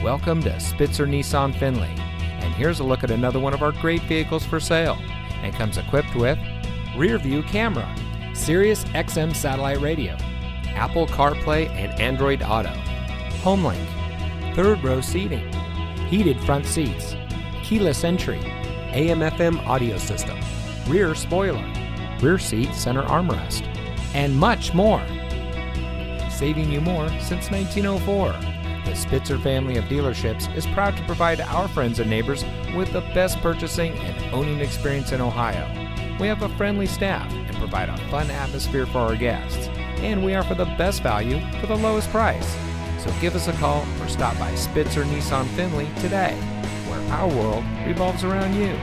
Welcome to Spitzer Nissan Findlay, and here's a look at another one of our great vehicles for sale. And comes equipped with rear view camera, Sirius XM satellite radio, Apple CarPlay and Android Auto, HomeLink, third row seating, heated front seats, keyless entry, AM/FM audio system, rear spoiler, rear seat center armrest, and much more. Saving you more since 1904. The Spitzer family of dealerships is proud to provide our friends and neighbors with the best purchasing and owning experience in Ohio. We have a friendly staff and provide a fun atmosphere for our guests. And we offer the best value for the lowest price. So give us a call or stop by Spitzer Nissan Findlay today, where our world revolves around you.